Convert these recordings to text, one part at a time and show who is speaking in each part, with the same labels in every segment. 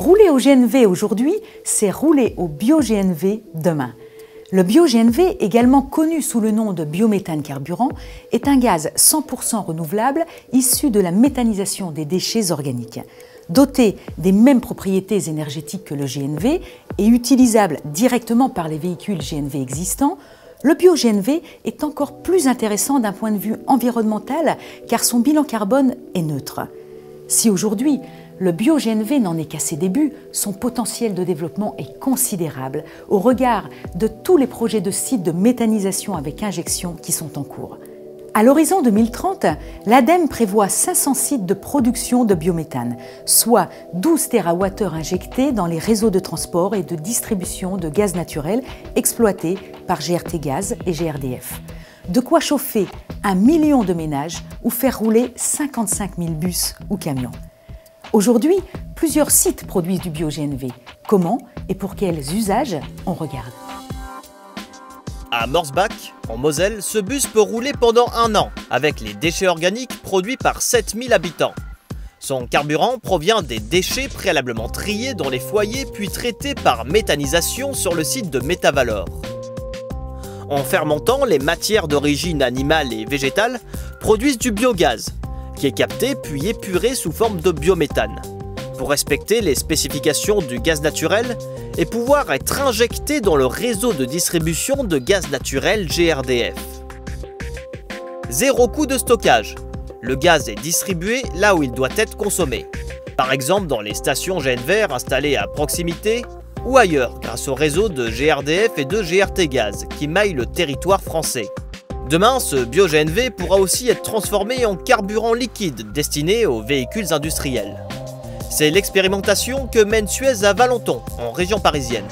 Speaker 1: Rouler au GNV aujourd'hui, c'est rouler au bio-GNV demain. Le bio-GNV, également connu sous le nom de biométhane carburant, est un gaz 100% renouvelable issu de la méthanisation des déchets organiques. Doté des mêmes propriétés énergétiques que le GNV et utilisable directement par les véhicules GNV existants, le bio-GNV est encore plus intéressant d'un point de vue environnemental car son bilan carbone est neutre. Si aujourd'hui, le bio-GNV n'en est qu'à ses débuts, son potentiel de développement est considérable au regard de tous les projets de sites de méthanisation avec injection qui sont en cours. À l'horizon 2030, l'ADEME prévoit 500 sites de production de biométhane, soit 12 TWh injectés dans les réseaux de transport et de distribution de gaz naturel exploités par GRT Gaz et GRDF. De quoi chauffer 1 million de ménages ou faire rouler 55 000 bus ou camions. Aujourd'hui, plusieurs sites produisent du bio-GNV. Comment et pour quels usages? On regarde.
Speaker 2: À Morsbach, en Moselle, ce bus peut rouler pendant 1 an avec les déchets organiques produits par 7000 habitants. Son carburant provient des déchets préalablement triés dans les foyers puis traités par méthanisation sur le site de Métavalor. En fermentant, les matières d'origine animale et végétale produisent du biogaz, qui est capté puis épuré sous forme de biométhane, pour respecter les spécifications du gaz naturel et pouvoir être injecté dans le réseau de distribution de gaz naturel GRDF. Zéro coût de stockage. Le gaz est distribué là où il doit être consommé, par exemple dans les stations GNV installées à proximité ou ailleurs grâce au réseau de GRDF et de GRT Gaz qui maillent le territoire français. Demain, ce bio-GNV pourra aussi être transformé en carburant liquide destiné aux véhicules industriels. C'est l'expérimentation que mène Suez à Valenton, en région parisienne.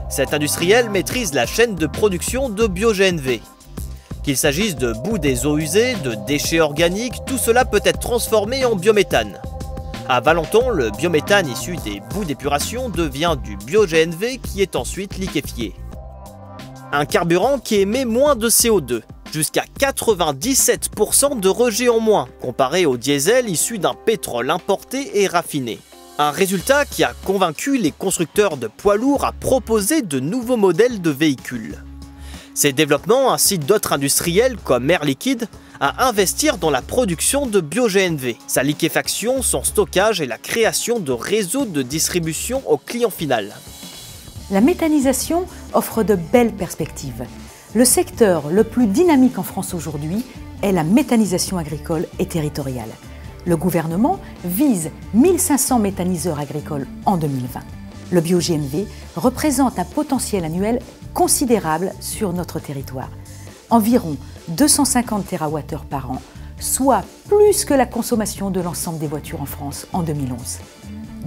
Speaker 2: Cet industriel maîtrise la chaîne de production de bio-GNV. Qu'il s'agisse de boue des eaux usées, de déchets organiques, tout cela peut être transformé en biométhane. À Valenton, le biométhane issu des boues d'épuration devient du bio-GNV qui est ensuite liquéfié. Un carburant qui émet moins de CO2, jusqu'à 97% de rejet en moins, comparé au diesel issu d'un pétrole importé et raffiné. Un résultat qui a convaincu les constructeurs de poids lourds à proposer de nouveaux modèles de véhicules. Ces développements incitent d'autres industriels comme Air Liquide à investir dans la production de bio-GNV, sa liquéfaction, son stockage et la création de réseaux de distribution au client final.
Speaker 1: La méthanisation offre de belles perspectives. Le secteur le plus dynamique en France aujourd'hui est la méthanisation agricole et territoriale. Le gouvernement vise 1500 méthaniseurs agricoles en 2020. Le bio-GNV représente un potentiel annuel considérable sur notre territoire. Environ 250 TWh par an, soit plus que la consommation de l'ensemble des voitures en France en 2011.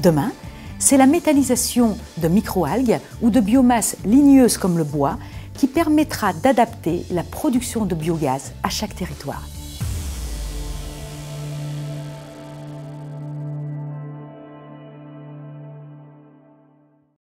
Speaker 1: Demain, c'est la méthanisation de microalgues ou de biomasse ligneuse comme le bois qui permettra d'adapter la production de biogaz à chaque territoire.